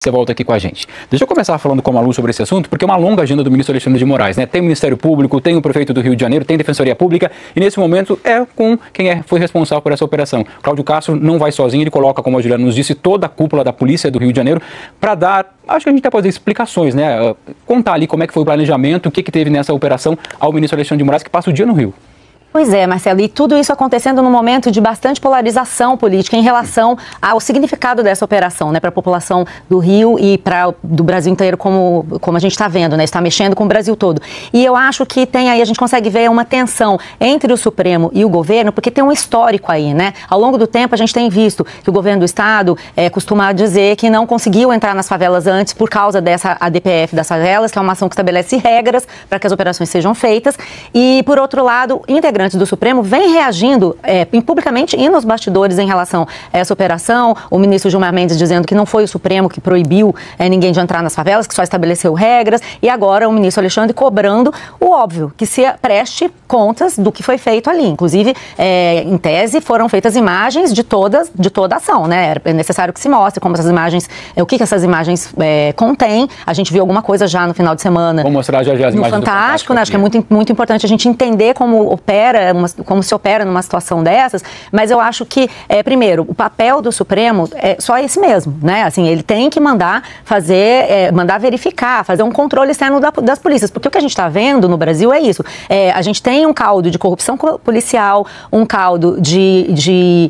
Você volta aqui com a gente. Deixa eu começar falando com a Malu sobre esse assunto, porque é uma longa agenda do ministro Alexandre de Moraes, né? Tem o Ministério Público, tem o prefeito do Rio de Janeiro, tem Defensoria Pública, e nesse momento é com quem foi responsável por essa operação. Cláudio Castro não vai sozinho, ele coloca, como a Juliana nos disse, toda a cúpula da Polícia do Rio de Janeiro para dar, acho que a gente até pode fazer explicações, né? Contar ali como é que foi o planejamento, o que teve nessa operação ao ministro Alexandre de Moraes, que passa o dia no Rio. Pois é, Marcelo, e tudo isso acontecendo num momento de bastante polarização política em relação ao significado dessa operação, né, para a população do Rio e do Brasil inteiro, como a gente está vendo, né, está mexendo com o Brasil todo. E eu acho que tem aí, a gente consegue ver uma tensão entre o Supremo e o governo, porque tem um histórico aí, né? Ao longo do tempo a gente tem visto que o governo do estado costuma dizer que não conseguiu entrar nas favelas antes por causa dessa ADPF das favelas, que é uma ação que estabelece regras para que as operações sejam feitas, e por outro lado, integrantes do Supremo vem reagindo publicamente e nos bastidores em relação a essa operação. O ministro Gilmar Mendes dizendo que não foi o Supremo que proibiu ninguém de entrar nas favelas, que só estabeleceu regras, e agora o ministro Alexandre cobrando o óbvio, que se preste contas do que foi feito ali. Inclusive, em tese, foram feitas imagens de toda a ação, né? É necessário que se mostre como essas imagens, o que essas imagens contêm. A gente viu alguma coisa já no final de semana. Vou mostrar já as imagens no Fantástico, né? Acho que é muito importante a gente entender como se opera numa situação dessas, mas eu acho que, primeiro, o papel do Supremo é só esse mesmo, né? Assim, ele tem que mandar verificar, fazer um controle externo das polícias, porque o que a gente está vendo no Brasil é isso. A gente tem um caldo de corrupção policial, um caldo de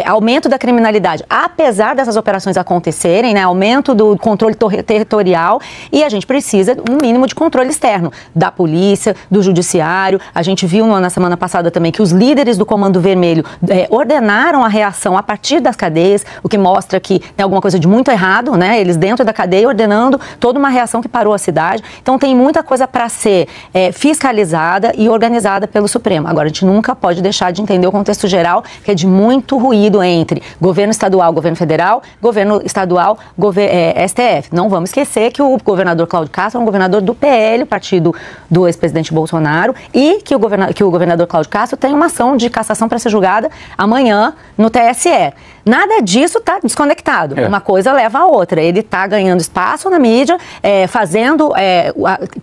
aumento da criminalidade, apesar dessas operações acontecerem, né? Aumento do controle territorial, e a gente precisa um mínimo de controle externo da polícia, do judiciário. A gente viu na semana passada também que os líderes do Comando Vermelho ordenaram a reação a partir das cadeias, o que mostra que tem alguma coisa de muito errado, né? Eles dentro da cadeia ordenando toda uma reação que parou a cidade. Então tem muita coisa para ser fiscalizada e organizada pelo Supremo. Agora, a gente nunca pode deixar de entender o contexto geral, que é de muito ruído entre governo estadual, governo federal, governo estadual, STF. Não vamos esquecer que o governador Cláudio Castro é um governador do PL, partido do ex-presidente Bolsonaro, e que o governador Cláudio Castro tem uma ação de cassação para ser julgada amanhã no TSE. Nada disso está desconectado. Uma coisa leva a outra. Ele está ganhando espaço na mídia,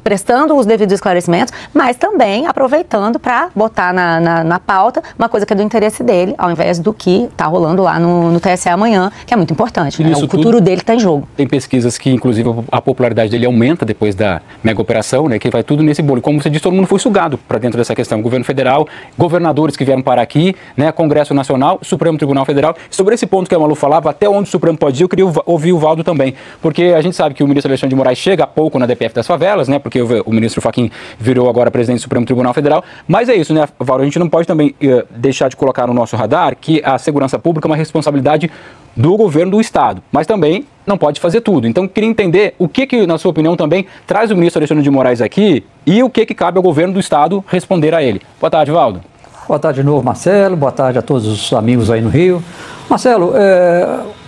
prestando os devidos esclarecimentos, mas também aproveitando para botar na pauta uma coisa que é do interesse dele, ao invés do que está rolando lá no TSE amanhã, que é muito importante. Né? O futuro dele está em jogo. Tem pesquisas que, inclusive, a popularidade dele aumenta depois da mega operação, né? Que vai tudo nesse bolo. Como você disse, todo mundo foi sugado para dentro dessa questão. Governo federal, governadores que vieram parar aqui, né? Congresso Nacional, Supremo Tribunal Federal. Sobre esse ponto que a Malu falava, até onde o Supremo pode ir, eu queria ouvir o Valdo também. Porque a gente sabe que o ministro Alexandre de Moraes chega há pouco na DPF das favelas, né? Porque o ministro Fachin virou agora presidente do Supremo Tribunal Federal. Mas é isso, né, Valdo? A gente não pode também deixar de colocar no nosso radar que a segurança pública é uma responsabilidade do governo do Estado, mas também não pode fazer tudo. Então, queria entender o que, na sua opinião, também traz o ministro Alexandre de Moraes aqui e o que cabe ao governo do Estado responder a ele. Boa tarde, Valdo. Boa tarde de novo, Marcelo. Boa tarde a todos os amigos aí no Rio. Marcelo,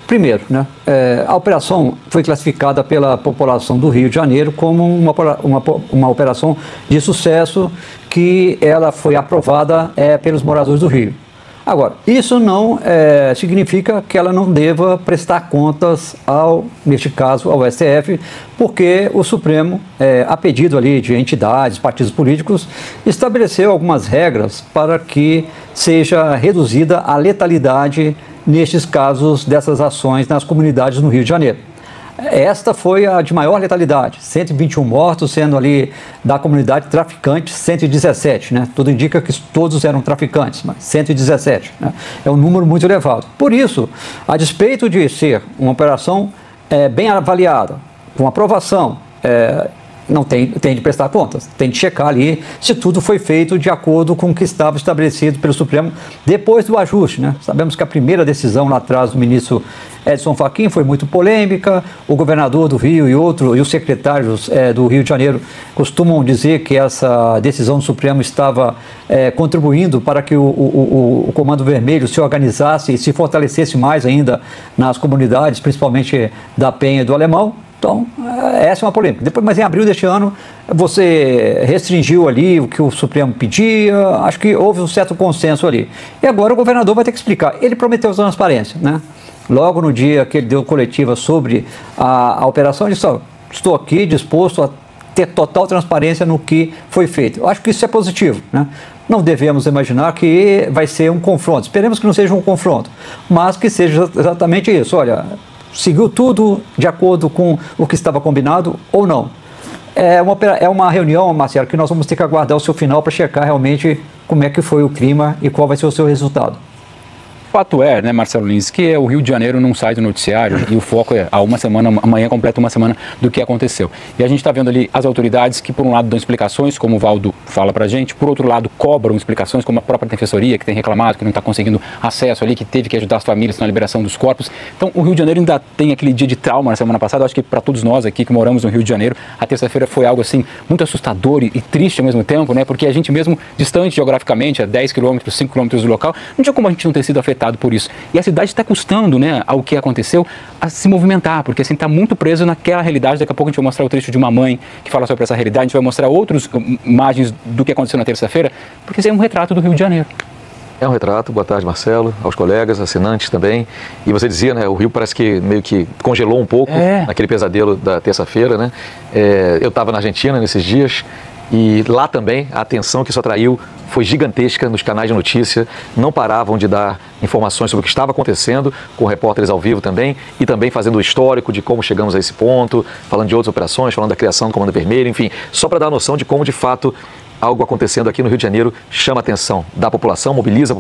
primeiro, né, a operação foi classificada pela população do Rio de Janeiro como uma operação de sucesso, que ela foi aprovada pelos moradores do Rio. Agora, isso não significa que ela não deva prestar contas neste caso, ao STF, porque o Supremo, a pedido ali de entidades, partidos políticos, estabeleceu algumas regras para que seja reduzida a letalidade nestes casos dessas ações nas comunidades no Rio de Janeiro. Esta foi a de maior letalidade, 121 mortos, sendo ali da comunidade traficantes 117, né? Tudo indica que todos eram traficantes, mas 117, né? É um número muito elevado. Por isso, a despeito de ser uma operação bem avaliada, com aprovação, não tem de prestar contas, tem de checar ali se tudo foi feito de acordo com o que estava estabelecido pelo Supremo depois do ajuste, né? Sabemos que a primeira decisão lá atrás do ministro Edson Fachin foi muito polêmica. O governador do Rio e os secretários do Rio de Janeiro costumam dizer que essa decisão do Supremo estava contribuindo para que o Comando Vermelho se organizasse e se fortalecesse mais ainda nas comunidades, principalmente da Penha e do Alemão. Então, essa é uma polêmica. Depois, mas em abril deste ano, você restringiu ali o que o Supremo pedia, acho que houve um certo consenso ali. E agora o governador vai ter que explicar. Ele prometeu transparência, né? logo no dia que ele deu coletiva sobre a operação, ele disse: estou aqui disposto a ter total transparência no que foi feito. Eu acho que isso é positivo, né? Não devemos imaginar que vai ser um confronto. Esperemos que não seja um confronto, mas que seja exatamente isso. Olha, seguiu tudo de acordo com o que estava combinado ou não. É uma reunião, Marcelo, que nós vamos ter que aguardar o seu final para checar realmente como é que foi o clima e qual vai ser o seu resultado. O fato é, né, Marcelo Lins, que o Rio de Janeiro não sai do noticiário e o foco é há uma semana, amanhã completa uma semana do que aconteceu. E a gente está vendo ali as autoridades que, por um lado, dão explicações, como o Valdo fala pra gente, por outro lado, cobram explicações, como a própria Defensoria, que tem reclamado, que não está conseguindo acesso ali, que teve que ajudar as famílias na liberação dos corpos. Então, o Rio de Janeiro ainda tem aquele dia de trauma na semana passada. Eu acho que para todos nós aqui que moramos no Rio de Janeiro, a terça-feira foi algo, assim, muito assustador e triste ao mesmo tempo, né? Porque a gente mesmo, distante geograficamente, a 10 quilômetros, 5 quilômetros do local, não tinha como a gente não ter sido afetado por isso. E a cidade está custando, né, ao que aconteceu, a se movimentar, porque assim está muito preso naquela realidade. Daqui a pouco a gente vai mostrar o trecho de uma mãe que fala sobre essa realidade, a gente vai mostrar outras imagens do que aconteceu na terça-feira, porque isso é um retrato do Rio de Janeiro. É um retrato. Boa tarde, Marcelo, aos colegas, assinantes também. E você dizia, né, o Rio parece que meio que congelou um pouco naquele pesadelo da terça-feira, né? Eu estava na Argentina nesses dias. E lá também a atenção que isso atraiu foi gigantesca nos canais de notícia, não paravam de dar informações sobre o que estava acontecendo, com repórteres ao vivo também, e também fazendo o histórico de como chegamos a esse ponto, falando de outras operações, falando da criação do Comando Vermelho, enfim, só para dar noção de como de fato algo acontecendo aqui no Rio de Janeiro chama a atenção da população, mobiliza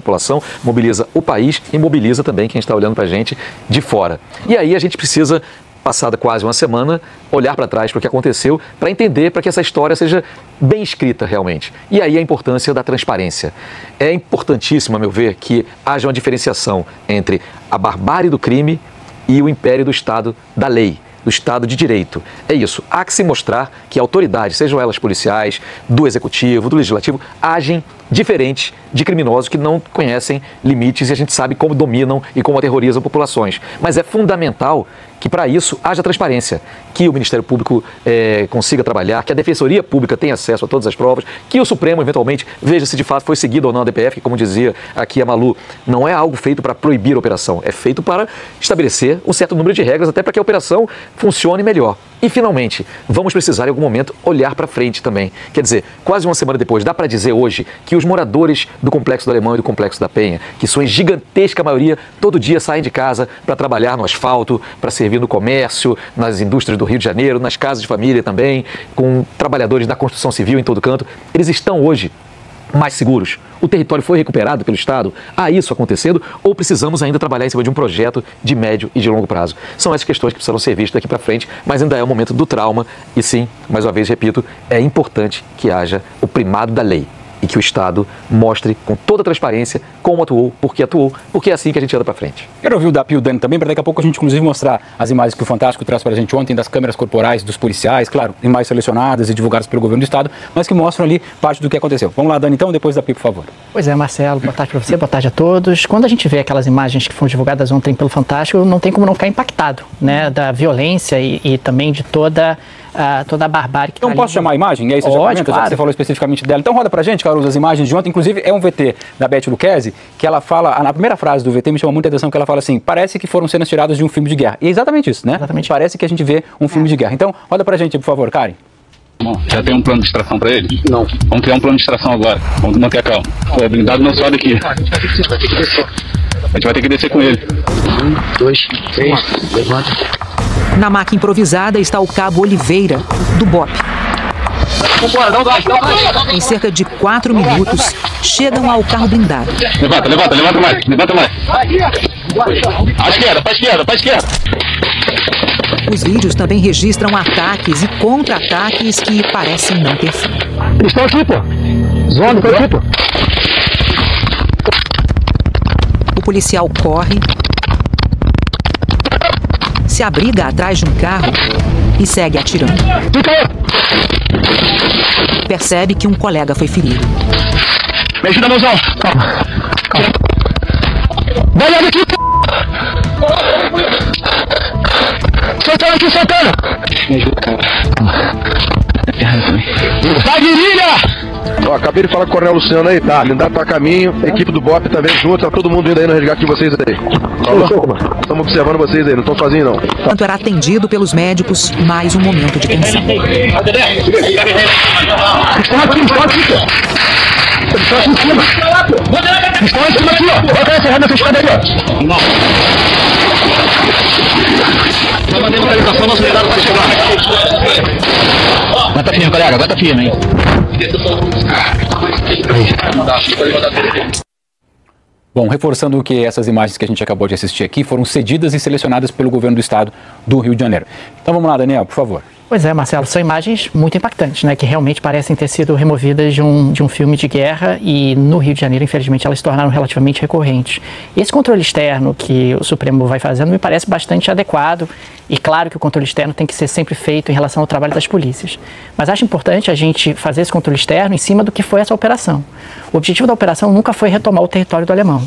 o país e mobiliza também quem está olhando para a gente de fora. E aí a gente precisa, passada quase uma semana, olhar para trás para o que aconteceu, para entender, para que essa história seja bem escrita realmente. E aí a importância da transparência. É importantíssimo, a meu ver, que haja uma diferenciação entre a barbárie do crime e o império do Estado da lei, do Estado de Direito. É isso. Há que se mostrar que autoridades, sejam elas policiais, do Executivo, do Legislativo, agem diferente de criminosos que não conhecem limites e a gente sabe como dominam e como aterrorizam populações. Mas é fundamental que para isso haja transparência, que o Ministério Público consiga trabalhar, que a Defensoria Pública tenha acesso a todas as provas, que o Supremo eventualmente veja se de fato foi seguido ou não a DPF, que, como dizia aqui a Malu, não é algo feito para proibir a operação, é feito para estabelecer um certo número de regras até para que a operação funcione melhor. E, finalmente, vamos precisar, em algum momento, olhar para frente também. Quer dizer, quase uma semana depois, dá para dizer hoje que os moradores do Complexo do Alemão e do Complexo da Penha, que são em gigantesca maioria, todo dia saem de casa para trabalhar no asfalto, para servir no comércio, nas indústrias do Rio de Janeiro, nas casas de família também, com trabalhadores da construção civil em todo canto, eles estão hoje mais seguros? O território foi recuperado pelo Estado? Há isso acontecendo? Ou precisamos ainda trabalhar em cima de um projeto de médio e de longo prazo? São essas questões que precisam ser vistas daqui para frente, mas ainda é o momento do trauma e sim, mais uma vez repito, é importante que haja o primado da lei e que o Estado mostre com toda a transparência como atuou, porque é assim que a gente anda para frente. Quero ouvir o Dapi e o Dani também, para daqui a pouco a gente inclusive mostrar as imagens que o Fantástico traz para a gente ontem das câmeras corporais dos policiais, claro, imagens selecionadas e divulgadas pelo governo do Estado, mas que mostram ali parte do que aconteceu. Vamos lá, Dani, então, depois Dapi, por favor. Pois é, Marcelo, boa tarde para você, boa tarde a todos. Quando a gente vê aquelas imagens que foram divulgadas ontem pelo Fantástico, não tem como não ficar impactado, né, da violência e também de toda a barbárie que Então posso chamar a imagem? E aí você já comenta, claro. Já que você falou especificamente dela. Então roda pra gente, Caruso, as imagens de ontem. Inclusive é um VT da Beth Lucchesi, que ela fala, na primeira frase do VT me chama muita atenção, que ela fala assim, parece que foram cenas tiradas de um filme de guerra. E é exatamente isso, né? Exatamente. Parece que a gente vê um filme de guerra. Então roda pra gente, por favor, Karen. Bom, já tem um plano de extração pra ele? Não. Vamos criar um plano de extração agora. Vamos manter a calma. O blindado não sobe aqui. A gente vai ter que descer. A gente vai ter que descer com ele. 1, 2, 3, levanta. Na maca improvisada está o cabo Oliveira, do BOPE. Em cerca de 4 minutos, chegam ao carro blindado. Levanta mais. À esquerda, pra esquerda. Os vídeos também registram ataques e contra-ataques que parecem não ter fim. Eles estão aqui, pô. Zona, estão aqui, pô. O policial corre, se abriga atrás de um carro e segue atirando. Percebe que um colega foi ferido. Me ajuda, mãozão. Calma. Vai logo aqui, p***. Soltando. Me ajuda, cara. Vai, virilha! Ó, acabei de falar com o Coronel Luciano aí, tá? Blindado tá a caminho, equipe do BOP também junto, tá todo mundo indo aí no resgate de vocês aí. Estamos observando vocês aí, não estão sozinhos não. Enquanto era atendido pelos médicos, mais um momento de tensão. Estão aqui em cima. Estão em cima aqui, ó. Bota essa errada nessa escada aí, ó. Não. Vou mandar localização, nosso cuidado para chegar. Aguenta firme, colega, aguenta firme, hein. Bom, reforçando que essas imagens que a gente acabou de assistir aqui foram cedidas e selecionadas pelo governo do estado do Rio de Janeiro. Então vamos lá, Daniel, por favor. Pois é, Marcelo, são imagens muito impactantes, né, que realmente parecem ter sido removidas de um filme de guerra e no Rio de Janeiro, infelizmente, elas se tornaram relativamente recorrentes. Esse controle externo que o Supremo vai fazendo me parece bastante adequado e claro que o controle externo tem que ser sempre feito em relação ao trabalho das polícias. Mas acho importante a gente fazer esse controle externo em cima do que foi essa operação. O objetivo da operação nunca foi retomar o território do alemão.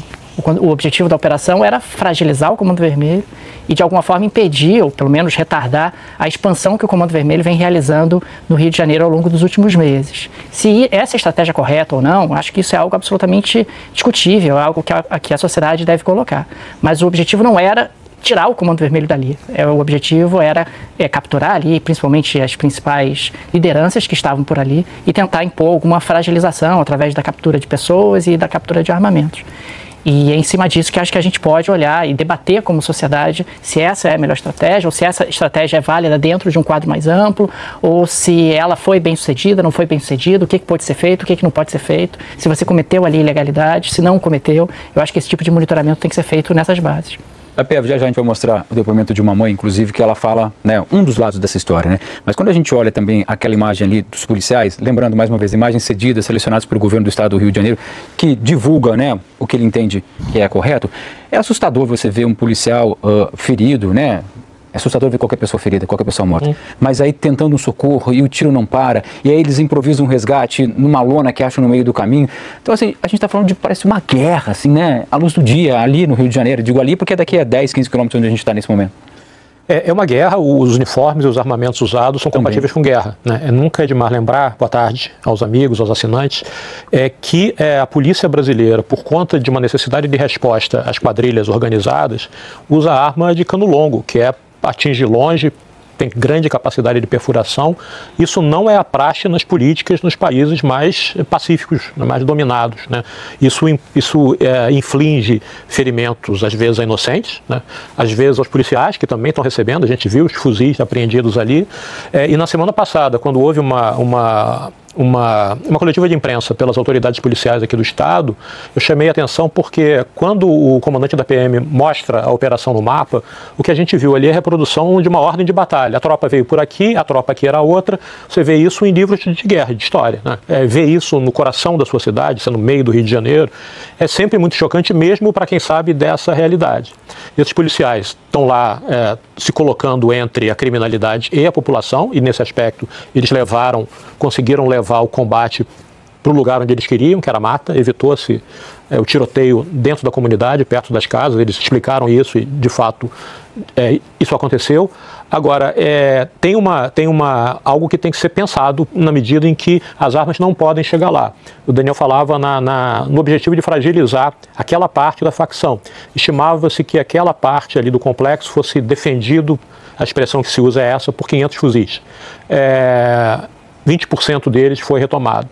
O objetivo da operação era fragilizar o Comando Vermelho e, de alguma forma, impedir, ou pelo menos retardar, a expansão que o Comando Vermelho vem realizando no Rio de Janeiro ao longo dos últimos meses. Se essa estratégia é correta ou não, acho que isso é algo absolutamente discutível, é algo que a sociedade deve colocar. Mas o objetivo não era tirar o Comando Vermelho dali. O objetivo era capturar ali, principalmente as principais lideranças que estavam por ali e tentar impor alguma fragilização através da captura de pessoas e da captura de armamentos. E é em cima disso que acho que a gente pode olhar e debater como sociedade se essa é a melhor estratégia, ou se essa estratégia é válida dentro de um quadro mais amplo, ou se ela foi bem sucedida, não foi bem sucedida, o que pode ser feito, o que não pode ser feito, se você cometeu ali ilegalidade, se não cometeu. Eu acho que esse tipo de monitoramento tem que ser feito nessas bases. A Pev, já a gente vai mostrar o depoimento de uma mãe, inclusive, que ela fala, né, um dos lados dessa história, né? Mas quando a gente olha também aquela imagem ali dos policiais, lembrando mais uma vez, imagens cedidas, selecionadas pelo governo do estado do Rio de Janeiro, que divulga, né, o que ele entende que é correto, é assustador você ver um policial ferido, né? É assustador ver qualquer pessoa ferida, qualquer pessoa morta. Mas aí tentando um socorro e o tiro não para, e aí eles improvisam um resgate numa lona que acham no meio do caminho. Então, assim, a gente está falando de, parece uma guerra, assim, né? À luz do dia, ali no Rio de Janeiro. Digo ali porque é daqui a 10, 15 quilômetros onde a gente está nesse momento. É uma guerra, os uniformes e os armamentos usados são compatíveis com guerra, né? Nunca é demais lembrar, boa tarde aos amigos, aos assinantes, que a polícia brasileira, por conta de uma necessidade de resposta às quadrilhas organizadas, usa arma de cano longo, que atinge longe, tem grande capacidade de perfuração. Isso não é a praxe nas políticas nos países mais pacíficos, mais dominados, né? Isso inflige ferimentos, às vezes a inocentes, né? Às vezes aos policiais, que também estão recebendo. A gente viu os fuzis apreendidos ali. E na semana passada, quando houve uma coletiva de imprensa pelas autoridades policiais aqui do estado, eu chamei a atenção porque quando o comandante da PM mostra a operação no mapa, o que a gente viu ali é a reprodução de uma ordem de batalha. A tropa veio por aqui, a tropa aqui era outra. Você vê isso em livros de guerra, de história, né? Ver isso no coração da sua cidade, no meio do Rio de Janeiro, é sempre muito chocante, mesmo para quem sabe dessa realidade. Esses policiais estão lá se colocando entre a criminalidade e a população, e nesse aspecto eles conseguiram levar o combate para o lugar onde eles queriam, que era a mata. Evitou-se o tiroteio dentro da comunidade, perto das casas. Eles explicaram isso e, de fato, isso aconteceu. Agora, tem algo que tem que ser pensado na medida em que as armas não podem chegar lá. O Daniel falava no objetivo de fragilizar aquela parte da facção. Estimava-se que aquela parte ali do complexo fosse defendido, a expressão que se usa é essa, por 500 fuzis. 20% deles foi retomado.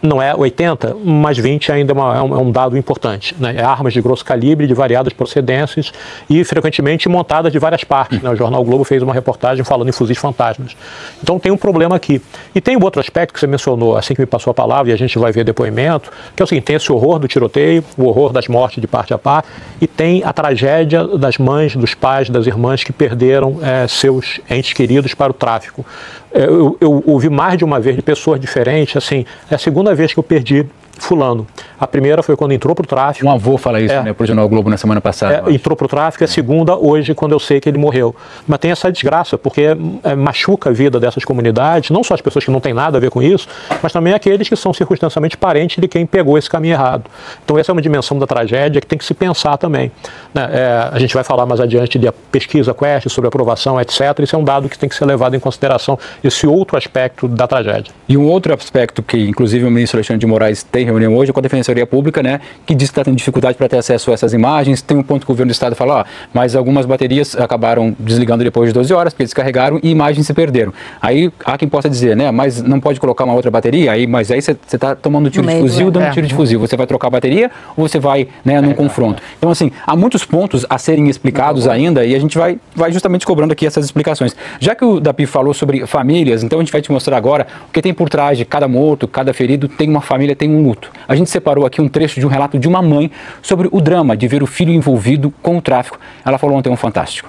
Não é 80, mas 20 ainda é um dado importante, né? Armas de grosso calibre, de variadas procedências e frequentemente montadas de várias partes, né? O Jornal Globo fez uma reportagem falando em fuzis fantasmas. Então tem um problema aqui. E tem um outro aspecto que você mencionou assim que me passou a palavra, e a gente vai ver depoimento, que é o seguinte: tem esse horror do tiroteio, o horror das mortes de parte a parte, e tem a tragédia das mães, dos pais, das irmãs que perderam seus entes queridos para o tráfico. Eu ouvi mais de uma vez de pessoas diferentes, assim, é a segunda vez que eu perdi fulano. A primeira foi quando entrou para o tráfico. Um avô fala isso, né, para o Jornal Globo na semana passada. Entrou para o tráfico, a segunda hoje, quando eu sei que ele morreu. Mas tem essa desgraça, porque machuca a vida dessas comunidades, não só as pessoas que não têm nada a ver com isso, mas também aqueles que são circunstancialmente parentes de quem pegou esse caminho errado. Então essa é uma dimensão da tragédia que tem que se pensar também. Né? A gente vai falar mais adiante de pesquisa Quest sobre aprovação, etc. Isso é um dado que tem que ser levado em consideração, esse outro aspecto da tragédia. E um outro aspecto que, inclusive, o ministro Alexandre de Moraes tem reunião hoje com a Defensoria Pública, né, que diz que está tendo dificuldade para ter acesso a essas imagens. Tem um ponto que o governo do estado fala, mas algumas baterias acabaram desligando depois de 12 horas, porque descarregaram e imagens se perderam. Aí há quem possa dizer, né, mas não pode colocar uma outra bateria, mas aí você está tomando tiro de fuzil, dando tiro de fuzil. Você vai trocar a bateria ou você vai, né, num confronto? Então, assim, há muitos pontos a serem explicados ainda e a gente vai justamente cobrando aqui essas explicações. Já que o Dapi falou sobre famílias, então a gente vai te mostrar agora o que tem por trás de cada morto, cada ferido, tem uma família, tem um luto. A gente separou aqui um trecho de um relato de uma mãe sobre o drama de ver o filho envolvido com o tráfico. Ela falou ontem um fantástico.